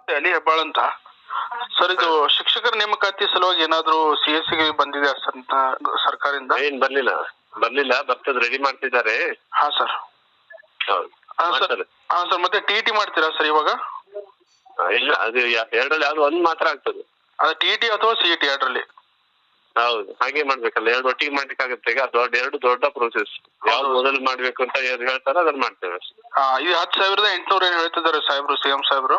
ನಮಸ್ತೆ, ಅಲಿ ಹೆಬ್ಬಾಳ್ ಅಂತ ಸರ್. ಇದು ಶಿಕ್ಷಕರ ನೇಮಕಾತಿ ಸಲುವಾಗಿ ಏನಾದ್ರು CSC ಗೆ ಬಂದಿದೆ ಸರ್ ಸರ್ಕಾರದಿಂದ? ಏನ್ ಬರ್ಲಿಲ್ಲ ಬರ್ತದ, ರೆಡಿ ಮಾಡ್ತಿದ್ದಾರೆ. ಹಾ ಸರ್. ಹಾ ಸರ್, ಮತ್ತೆ TET ಮಾಡ್ತೀರಾ ಸರ್ ಇವಾಗ? ಇಲ್ಲ, ಅದು ಎರಡರಲ್ಲಿ ಯಾವ್ದು ಒಂದ್ ಮಾತ್ರ ಆಗ್ತದೆ. ಅದು TET ಅಥವಾ CET ಎರಡರಲ್ಲಿ? ಹೌದು, ಹಾಗೆ ಮಾಡ್ಬೇಕಲ್ಲ, ಎರಡು ಒಟ್ಟಿಗೆ ಮಾಡ್ಲಿಕ್ಕಾಗತ್ತೆ. ಈಗ ಎರಡು ದೊಡ್ಡ ಪ್ರೋಸೆಸ್. ಯಾವ್ದು ಮೊದಲು ಮಾಡ್ಬೇಕು ಅಂತ ಯಾರು ಹೇಳ್ತಾರೋ ಅದನ್ನ ಮಾಡ್ತೇವೆ. ಇದು 10,800 ಏನ್ ಹೇಳ್ತಿದ್ದಾರೆ ಸಾಹೇಬ್ರು, CM ಸಾಹೇಬ್ರು,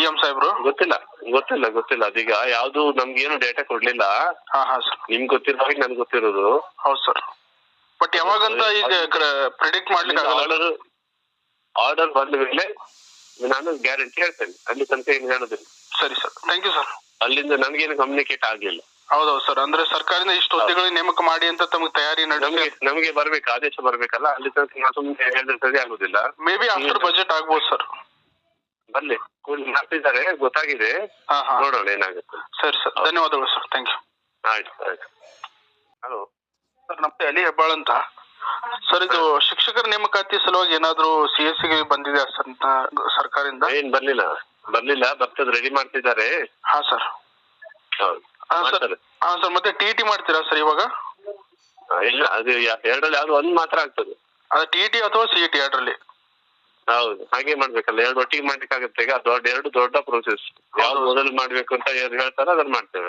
EM ಸಾಹೇಬ್ರು? ಗೊತ್ತಿಲ್ಲ ಅದೀಗ ಯಾವ್ದು ನಮ್ಗೇನು ಡೇಟಾ ಕೊಡ್ಲಿಲ್ಲ. ಹಾ ಸರ್. ನಿಮ್ಗೆ ಗೊತ್ತಿರೋ ಹಾಗೆ ನನ್ಗೆ ಗೊತ್ತಿರೋದು. ಹೌದು ಸರ್. ಬಟ್ ಯಾವಾಗಂತ ಈಗ ಪ್ರಿಡಿಕ್ಟ್ ಮಾಡ್ಲಿಕ್ಕೆ ಆಗಲ್ಲ. ಆರ್ಡರ್ ಬಂದ ಮೇಲೆ ನಾನು ಗ್ಯಾರಂಟಿ ಹೇಳ್ತೇನೆ, ಅಲ್ಲಿ ತನಕ ಏನು ಹೇಳೋದಿಲ್ಲ. ಸರಿ ಸರ್, ಥ್ಯಾಂಕ್ ಯು ಸರ್. ಅಲ್ಲಿಂದ ನನ್ಗೇನು ಕಮ್ಯುನಿಕೇಟ್ ಆಗ್ಲಿಲ್ಲ. ಹೌದೌದು ಸರ್, ಅಂದ್ರೆ ಸರ್ಕಾರದಿಂದ ಇಷ್ಟು ಹುದ್ದೆಗಳಿಗೆ ನೇಮಕ ಮಾಡಿ ಅಂತ ತಮಗೆ ತಯಾರಿ ನಮಗೆ ಬರ್ಬೇಕು, ಆದೇಶ ಬರ್ಬೇಕಲ್ಲ, ಅಲ್ಲಿ ತನಕ ನಾವು ಸುಮ್ಮನೆ ಹೇಳಿದ್ರೆ ಸರಿ ಆಗುದಿಲ್ಲ. ಮೇ ಬಿ ಆಫ್ಟರ್ ಬಜೆಟ್ ಆಗ್ಬೋದು ಸರ್. ಬರ್ಲಿ, ಕೂಲಿ ಮಾಡ್ತಿದ್ದಾರೆ, ಗೊತ್ತಾಗಿದೆ, ನೋಡೋಣ ಏನಾಗುತ್ತೆ. ಸರಿ ಸರ್, ಧನ್ಯವಾದಗಳು ಸರ್, ಥ್ಯಾಂಕ್ ಯು. ಆಯ್ತು. ಹಲೋ ಸರ್, ನಮಸ್ತೆ, ಅಲಿ ಹೆಬ್ಬಾಳ್ ಅಂತ ಸರ್. ಇದು ಶಿಕ್ಷಕರ ನೇಮಕಾತಿ ಸಲುವಾಗಿ ಏನಾದ್ರು CSC ಗೆ ಬಂದಿದೆ ಸರ್ ಸರ್ಕಾರದಿಂದ? ಏನ್ ಬರ್ಲಿಲ್ಲ ಬರ್ತದ, ರೆಡಿ ಮಾಡ್ತಿದ್ದಾರೆ. ಹಾ ಸರ್. ಹಾ ಸರ್, ಮತ್ತೆ TET ಮಾಡ್ತೀರಾ ಸರ್ ಇವಾಗ? ಇಲ್ಲ, ಅದು ಎರಡರಲ್ಲಿ ಯಾವ್ದು ಒಂದ್ ಮಾತ್ರ ಆಗ್ತದೆ. ಅದು TET ಅಥವಾ CET ಎರಡರಲ್ಲಿ? ಹೌದು, ಹಾಗೆ ಮಾಡ್ಬೇಕಲ್ಲ, ಎರಡು ಒಟ್ಟಿಗೆ ಮಾಡ್ಲಿಕ್ಕಾಗತ್ತೆ. ಈಗ ಎರಡು ದೊಡ್ಡ ಪ್ರೋಸೆಸ್. ಯಾವ್ದು ಮೊದಲು ಮಾಡ್ಬೇಕು ಅಂತ ಯಾರು ಹೇಳ್ತಾರೋ ಅದನ್ನ ಮಾಡ್ತೇವೆ.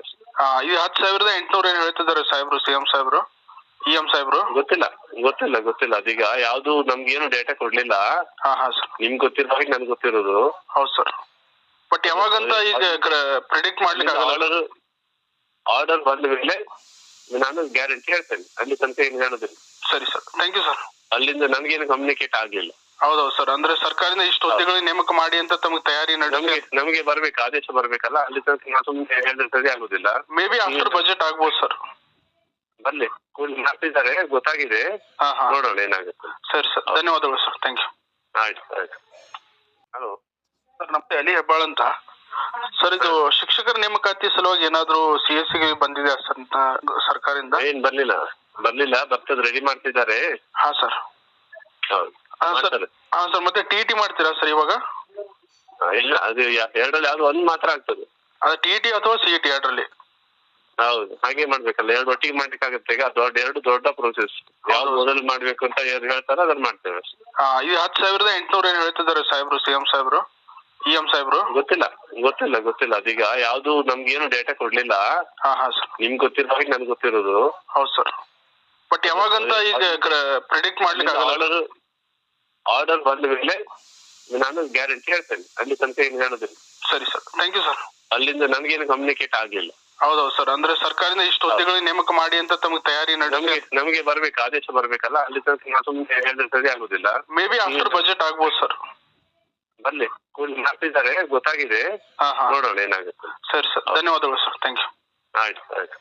ಇದು 10,800 ಏನ್ ಹೇಳ್ತಿದ್ದಾರೆ ಸಾಹೇಬ್ರು, CM ಸಾಹೇಬ್ರು, EM ಸಾಹೇಬ್ರು? ಗೊತ್ತಿಲ್ಲ ಅದೀಗ ಯಾವ್ದು ನಮ್ಗೇನು ಡೇಟಾ ಕೊಡ್ಲಿಲ್ಲ. ಹಾ ಸರ್. ನಿಮ್ಗೆ ಗೊತ್ತಿರೋ ಹಾಗೆ ನನ್ಗೆ ಗೊತ್ತಿರೋದು. ಹೌದು ಸರ್. ಬಟ್ ಯಾವಾಗಂತ ಈಗ ಪ್ರಿಡಿಕ್ಟ್ ಮಾಡ್ಲಿಕ್ಕೆ ಆಗಲ್ಲ. ಆರ್ಡರ್ ಬಂದ ಮೇಲೆ ನಾನು ಗ್ಯಾರಂಟಿ ಹೇಳ್ತೇನೆ, ಅಲ್ಲಿ ತನಕ ಏನು ಹೇಳೋದಿಲ್ಲ. ಸರಿ ಸರ್, ಥ್ಯಾಂಕ್ ಯು ಸರ್. ಅಲ್ಲಿಂದ ನನ್ಗೇನು ಕಮ್ಯುನಿಕೇಟ್ ಆಗ್ಲಿಲ್ಲ. ಹೌದೌದು ಸರ್, ಅಂದ್ರೆ ಸರ್ಕಾರದಿಂದ ಇಷ್ಟು ಹುದ್ದೆಗಳಿಗೆ ನೇಮಕ ಮಾಡಿ ಅಂತ ತಮಗೆ ತಯಾರಿ ನಮಗೆ ಬರ್ಬೇಕು, ಆದೇಶ ಬರ್ಬೇಕಲ್ಲ, ಅಲ್ಲಿ ತನಕ ನಾವು ಸುಮ್ಮನೆ ಹೇಳಿದ್ರೆ ಸರಿ ಆಗುದಿಲ್ಲ. ಮೇ ಬಿ ಆಫ್ಟರ್ ಬಜೆಟ್ ಆಗ್ಬೋದು ಸರ್. ಬರ್ಲಿ, ಕೂಲಿ ಮಾಡ್ತಿದ್ದಾರೆ, ಗೊತ್ತಾಗಿದೆ, ನೋಡೋಣ ಏನಾಗುತ್ತೆ. ಸರಿ ಸರ್, ಧನ್ಯವಾದಗಳು ಸರ್, ಥ್ಯಾಂಕ್ ಯು. ಆಯ್ತು. ಹಲೋ ಸರ್, ನಮಸ್ತೆ, ಅಲಿ ಹೆಬ್ಬಾಳ್ ಅಂತ ಸರ್. ಇದು ಶಿಕ್ಷಕರ ನೇಮಕಾತಿ ಸಲುವಾಗಿ ಏನಾದ್ರು CSC ಗೆ ಬಂದಿದೆ ಸರ್ ಸರ್ಕಾರದಿಂದ? ಏನ್ ಬರ್ಲಿಲ್ಲ ಬರ್ತದ, ರೆಡಿ ಮಾಡ್ತಿದ್ದಾರೆ. ಹಾ ಸರ್. ಹಾ ಸರ್, ಮತ್ತೆ TET ಮಾಡ್ತೀರಾ ಸರ್ ಇವಾಗ? ಇಲ್ಲ, ಅದು ಎರಡರಲ್ಲಿ ಯಾವ್ದು ಒಂದ್ ಮಾತ್ರ ಆಗ್ತದೆ. ಅದು TET ಅಥವಾ CET ಎರಡರಲ್ಲಿ? ಹೌದು, ಹಾಗೆ ಮಾಡ್ಬೇಕಲ್ಲ, ಎರಡು ಒಟ್ಟಿಗೆ ಮಾಡ್ಲಿಕ್ಕಾಗತ್ತೆ. ಈಗ ಎರಡು ದೊಡ್ಡ ಪ್ರೋಸೆಸ್. ಯಾವ್ದು ಮೊದಲು ಮಾಡ್ಬೇಕು ಅಂತ ಯಾರು ಹೇಳ್ತಾರೋ ಅದನ್ನ ಮಾಡ್ತೇವೆ. ಇದು 10,800 ಏನ್ ಹೇಳ್ತಿದ್ದಾರೆ ಸಾಹೇಬ್ರು, CM ಸಾಹೇಬ್ರು, EM ಸಾಹೇಬ್ರು? ಗೊತ್ತಿಲ್ಲ ಅದೀಗ ಯಾವ್ದು ನಮ್ಗೇನು ಡೇಟಾ ಕೊಡ್ಲಿಲ್ಲ. ಹಾ ಸರ್. ನಿಮ್ಗೆ ಗೊತ್ತಿರೋ ಹಾಗೆ ನನ್ಗೆ ಗೊತ್ತಿರೋದು. ಹೌದು ಸರ್. ಬಟ್ ಯಾವಾಗಂತ ಈಗ ಪ್ರಿಡಿಕ್ಟ್ ಮಾಡ್ಲಿಕ್ಕೆ ಆಗಲ್ಲ. ಆರ್ಡರ್ ಬಂದ ಮೇಲೆ ನಾನು ಗ್ಯಾರಂಟಿ ಹೇಳ್ತೇನೆ, ಅಲ್ಲಿ ತನಕ ಏನು ಹೇಳೋದಿಲ್ಲ. ಸರಿ ಸರ್, ಥ್ಯಾಂಕ್ ಯು ಸರ್. ಅಲ್ಲಿಂದ ನನ್ಗೇನು ಕಮ್ಯುನಿಕೇಟ್ ಆಗ್ಲಿಲ್ಲ. ಹೌದೌದು ಸರ್, ಅಂದ್ರೆ ಸರ್ಕಾರದಿಂದ ಇಷ್ಟು ಹುದ್ದೆಗಳಿಗೆ ನೇಮಕ ಮಾಡಿ ಅಂತ ತಮಗೆ ತಯಾರಿ ನಮಗೆ ಬರ್ಬೇಕು, ಆದೇಶ ಬರ್ಬೇಕಲ್ಲ, ಅಲ್ಲಿ ತನಕ ನಾವು ಸುಮ್ಮನೆ ಹೇಳಿದ್ರೆ ಸರಿ ಆಗುದಿಲ್ಲ. ಮೇ ಬಿ ಆಫ್ಟರ್ ಬಜೆಟ್ ಆಗ್ಬೋದು ಸರ್. ಬರ್ಲಿ, ಕೂಲಿ ಮಾಡ್ತಿದ್ದಾರೆ, ಗೊತ್ತಾಗಿದೆ, ನೋಡೋಣ ಏನಾಗುತ್ತೆ. ಸರಿ ಸರ್, ಧನ್ಯವಾದಗಳು ಸರ್, ಥ್ಯಾಂಕ್ ಯು. ಆಯ್ತು.